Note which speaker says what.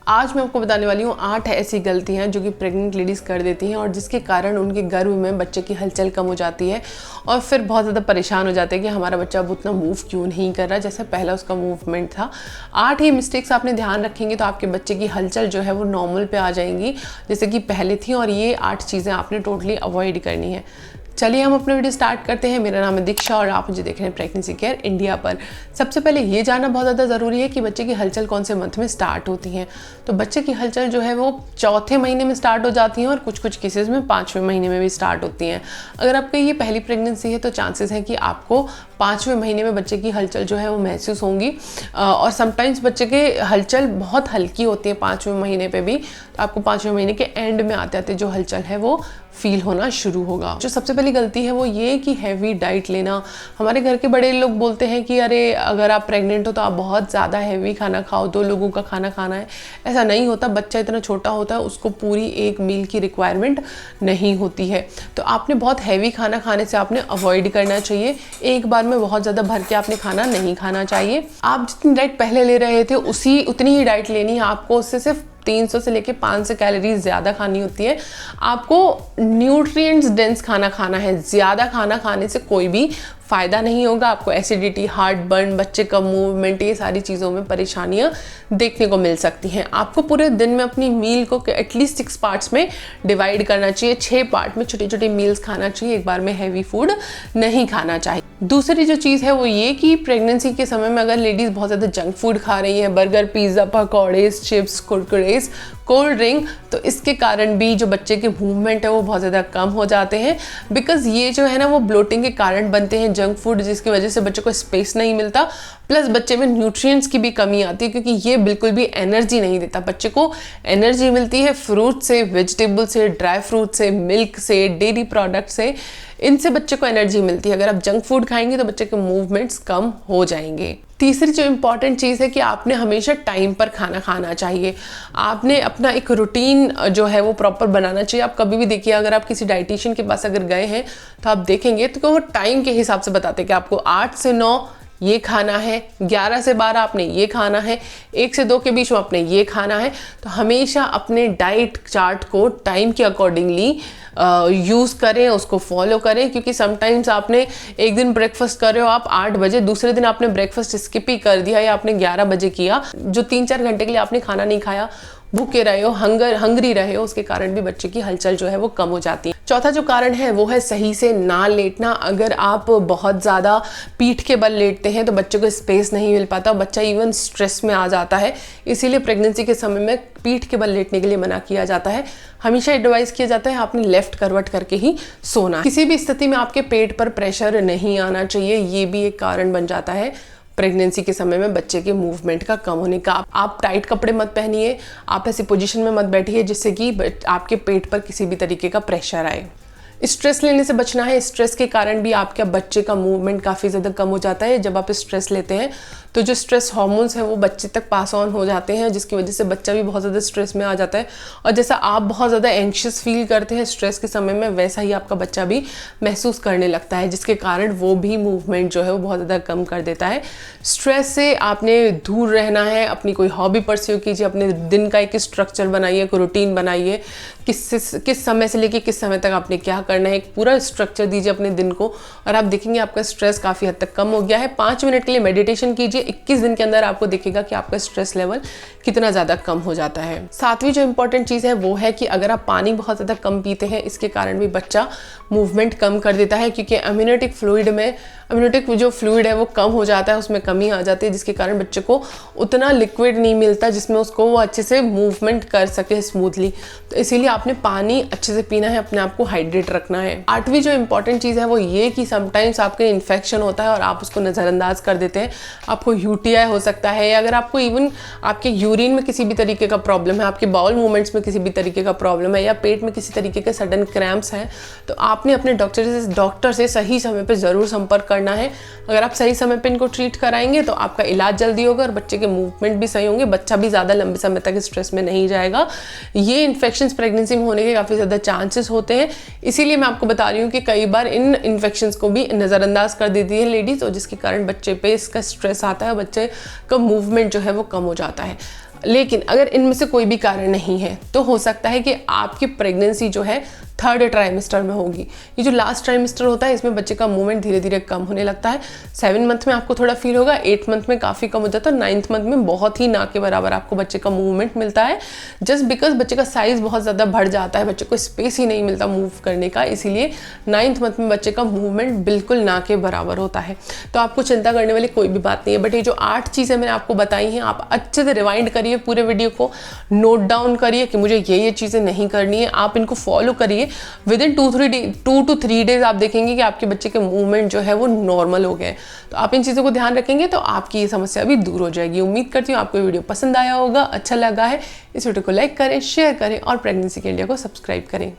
Speaker 1: आज मैं आपको बताने वाली हूँ 8 ऐसी गलतियाँ जो कि प्रेग्नेंट लेडीज़ कर देती हैं और जिसके कारण उनके गर्भ में बच्चे की हलचल कम हो जाती है और फिर बहुत ज़्यादा परेशान हो जाते हैं कि हमारा बच्चा अब उतना मूव क्यों नहीं कर रहा जैसे पहला उसका मूवमेंट था। 8 ही मिस्टेक्स आपने ध्यान रखेंगे तो आपके बच्चे की हलचल जो है वो नॉर्मल पे आ जाएंगी जैसे कि पहले थी, और ये 8 चीज़ें आपने टोटली अवॉइड करनी है। चलिए हम अपना वीडियो स्टार्ट करते हैं। मेरा नाम है दीक्षा और आप मुझे देख रहे हैं प्रेगनेंसी केयर इंडिया पर। सबसे पहले ये जानना बहुत ज़्यादा ज़रूरी है कि बच्चे की हलचल कौन से मंथ में स्टार्ट होती हैं। तो बच्चे की हलचल जो है वो चौथे महीने में स्टार्ट हो जाती हैं और कुछ कुछ केसेस में 5वें महीने में भी स्टार्ट होती हैं। अगर आपकी ये पहली प्रेगनेंसी है तो चांसेस हैं कि आपको 5वें महीने में बच्चे की हलचल जो है वो महसूस होंगी, और समटाइम्स बच्चे के हलचल बहुत हल्की होती है 5वें महीने पे भी, तो आपको 5वें महीने के एंड में आते आते जो हलचल है वो फील होना शुरू होगा। जो सबसे पहली गलती है वो ये कि हैवी डाइट लेना। हमारे घर के बड़े लोग बोलते हैं कि अरे अगर आप प्रेग्नेंट हो तो आप बहुत ज़्यादा हैवी खाना खाओ, 2 लोगों का खाना खाना है। ऐसा नहीं होता, बच्चा इतना छोटा होता है उसको पूरी एक मील की रिक्वायरमेंट नहीं होती है। तो आपने बहुत हैवी खाना खाने से आपने अवॉइड करना चाहिए। एक बार में बहुत ज़्यादा भर के आपने खाना नहीं खाना चाहिए। आप जितनी डाइट पहले ले रहे थे उतनी ही डाइट लेनी है आपको। उससे सिर्फ 300 से लेके 500 कैलोरीज ज़्यादा खानी होती है। आपको न्यूट्रिएंट्स डेंस खाना खाना है। ज़्यादा खाना खाने से कोई भी फ़ायदा नहीं होगा। आपको एसिडिटी, हार्ट बर्न, बच्चे का मूवमेंट, ये सारी चीज़ों में परेशानियां देखने को मिल सकती हैं। आपको पूरे दिन में अपनी मील को एटलीस्ट 6 पार्ट्स में डिवाइड करना चाहिए। 6 पार्ट में छोटी छोटी मील्स खाना चाहिए। एक बार में हैवी फूड नहीं खाना चाहिए। दूसरी जो चीज़ है वो ये कि प्रेगनेंसी के समय में अगर लेडीज़ बहुत ज़्यादा जंक फूड खा रही हैं, बर्गर, पिज़्ज़ा, पकौड़े, चिप्स, कुरकुरेस, कोल्ड ड्रिंक, तो इसके कारण भी जो बच्चे के मूवमेंट है वो बहुत ज़्यादा कम हो जाते हैं। बिकॉज़ ये जो है ना वो ब्लोटिंग के कारण बनते हैं जंक फूड, जिसकी वजह से बच्चे को स्पेस नहीं मिलता, प्लस बच्चे में न्यूट्रिएंट्स की भी कमी आती है क्योंकि ये बिल्कुल भी एनर्जी नहीं देता। बच्चे को एनर्जी मिलती है फ्रूट से, वेजिटेबल से, ड्राई फ्रूट से, मिल्क से, डेयरी प्रोडक्ट से, इनसे बच्चे को एनर्जी मिलती है। अगर आप जंक फूड खाएंगे तो बच्चे के मूवमेंट्स कम हो जाएंगे। तीसरी जो इम्पॉर्टेंट चीज़ है कि आपने हमेशा टाइम पर खाना खाना चाहिए। आपने अपना एक रूटीन जो है वो प्रॉपर बनाना चाहिए। आप कभी भी देखिए, अगर आप किसी डाइटिशियन के पास अगर गए हैं तो आप देखेंगे तो वो टाइम के हिसाब से बताते हैं कि आपको 8 से 9 ये खाना है, 11 से 12 आपने ये खाना है, 1 से 2 के बीच में आपने ये खाना है। तो हमेशा अपने डाइट चार्ट को टाइम के अकॉर्डिंगली यूज़ करें, उसको फॉलो करें। क्योंकि समटाइम्स आपने एक दिन ब्रेकफास्ट कर रहे हो आप 8 बजे, दूसरे दिन आपने ब्रेकफास्ट स्किप ही कर दिया या आपने 11 बजे किया, जो 3-4 घंटे के लिए आपने खाना नहीं खाया, भूखे रहे हो, हंगरी रहे हो, उसके कारण भी बच्चे की हलचल जो है वो कम हो जाती है। चौथा जो कारण है वो है सही से ना लेटना। अगर आप बहुत ज़्यादा पीठ के बल लेटते हैं तो बच्चे को स्पेस नहीं मिल पाता, बच्चा इवन स्ट्रेस में आ जाता है। इसीलिए प्रेगनेंसी के समय में पीठ के बल लेटने के लिए मना किया जाता है। हमेशा एडवाइस किया जाता है आपने लेफ्ट करवट करके ही सोना। किसी भी स्थिति में आपके पेट पर प्रेशर नहीं आना चाहिए, ये भी एक कारण बन जाता है प्रेगनेंसी के समय में बच्चे के मूवमेंट का कम होने का। आप टाइट कपड़े मत पहनिए, आप ऐसी पोजीशन में मत बैठिए जिससे कि आपके पेट पर किसी भी तरीके का प्रेशर आए। स्ट्रेस लेने से बचना है। स्ट्रेस के कारण भी आपके बच्चे का मूवमेंट काफ़ी ज़्यादा कम हो जाता है। जब आप स्ट्रेस लेते हैं तो जो स्ट्रेस हार्मोन्स हैं वो बच्चे तक पास ऑन हो जाते हैं, जिसकी वजह से बच्चा भी बहुत ज़्यादा स्ट्रेस में आ जाता है। और जैसा आप बहुत ज़्यादा एंग्शियस फील करते हैं स्ट्रेस के समय में, वैसा ही आपका बच्चा भी महसूस करने लगता है, जिसके कारण वो भी मूवमेंट जो है वो बहुत ज़्यादा कम कर देता है। स्ट्रेस से आपने दूर रहना है। अपनी कोई हॉबी परस्यू कीजिए, अपने दिन का एक स्ट्रक्चर बनाइए, एक रूटीन बनाइए, किस समय से लेके किस समय तक आपने क्या करना है, एक पूरा स्ट्रक्चर दीजिए अपने दिन को, और आप देखेंगे आपका स्ट्रेस काफ़ी हद तक कम हो गया है। 5 मिनट के लिए मेडिटेशन कीजिए, 21 दिन के अंदर आपको दिखेगा कि आपका स्ट्रेस लेवल कितना ज़्यादा कम हो जाता है। 7वीं जो इंपॉर्टेंट चीज़ है वो है कि अगर आप पानी बहुत ज़्यादा कम पीते हैं, इसके कारण भी बच्चा मूवमेंट कम कर देता है, क्योंकि एम्यूनेटिक जो फ्लूइड है वो कम हो जाता है, उसमें कमी आ जाती है, जिसके कारण बच्चे को उतना लिक्विड नहीं मिलता जिसमें उसको वो अच्छे से मूवमेंट कर सके स्मूथली। तो इसीलिए आपने पानी अच्छे से पीना है, अपने आप को हाइड्रेट रखना है। 8वीं जो इंपॉर्टेंट चीज़ है वो ये कि समटाइम्स आपके इन्फेक्शन होता है और आप उसको नज़रअंदाज कर देते हैं। आपको यूटीआई हो सकता है, या अगर आपको इवन आपके यूरिन में किसी भी तरीके का प्रॉब्लम है, आपके बाउल मूवमेंट्स में किसी भी तरीके का प्रॉब्लम है, या पेट में किसी तरीके के सडन क्रैम्प्स हैं, तो आपने अपने डॉक्टर से सही समय पर ज़रूर संपर्क करना है। अगर आप सही समय पर इनको ट्रीट कराएंगे तो आपका इलाज जल्दी होगा और बच्चे के मूवमेंट भी सही होंगे, बच्चा भी ज़्यादा लंबे समय तक स्ट्रेस में नहीं जाएगा। ये इन्फेक्शंस प्रेगनेंसी में होने के काफ़ी ज़्यादा चांसेस होते हैं, इसीलिए मैं आपको बता रही हूँ कि कई बार इन इन्फेक्शंस को भी नज़रअंदाज कर देती है लेडीज़, और जिसके कारण बच्चे पे इसका स्ट्रेस आता है, बच्चे का मूवमेंट जो है वो कम हो जाता है। लेकिन अगर इनमें से कोई भी कारण नहीं है तो हो सकता है कि आपकी प्रेगनेंसी जो है 3rd ट्राइमेस्टर में होगी। ये जो लास्ट ट्राइमेस्टर होता है इसमें बच्चे का मूवमेंट धीरे धीरे कम होने लगता है। 7 मंथ में आपको थोड़ा फील होगा, 8 मंथ में काफ़ी कम हो जाता है, 9th मंथ में बहुत ही ना के बराबर आपको बच्चे का मूवमेंट मिलता है, जस्ट बिकॉज बच्चे का साइज़ बहुत ज़्यादा बढ़ जाता है, बच्चे को स्पेस ही नहीं मिलता मूव करने का, इसीलिए 9th मंथ में बच्चे का मूवमेंट बिल्कुल ना के बराबर होता है। तो आपको चिंता करने वाली कोई भी बात नहीं है। बट ये जो 8 चीज़ें मैंने आपको बताई हैं, आप अच्छे से रिवाइंड करिए, पूरे वीडियो को नोट डाउन करिए कि मुझे ये चीज़ें नहीं करनी है, आप इनको फॉलो करिए। विद इन 2 to 3 डेज आप देखेंगे कि आपके बच्चे के मूवमेंट जो है वो नॉर्मल हो गए। तो आप इन चीज़ों को ध्यान रखेंगे तो आपकी ये समस्या भी दूर हो जाएगी। उम्मीद करती हूँ आपको वीडियो पसंद आया होगा, अच्छा लगा है। इस वीडियो को लाइक करें, शेयर करें और प्रेगनेंसी के इंडिया को सब्सक्राइब करें।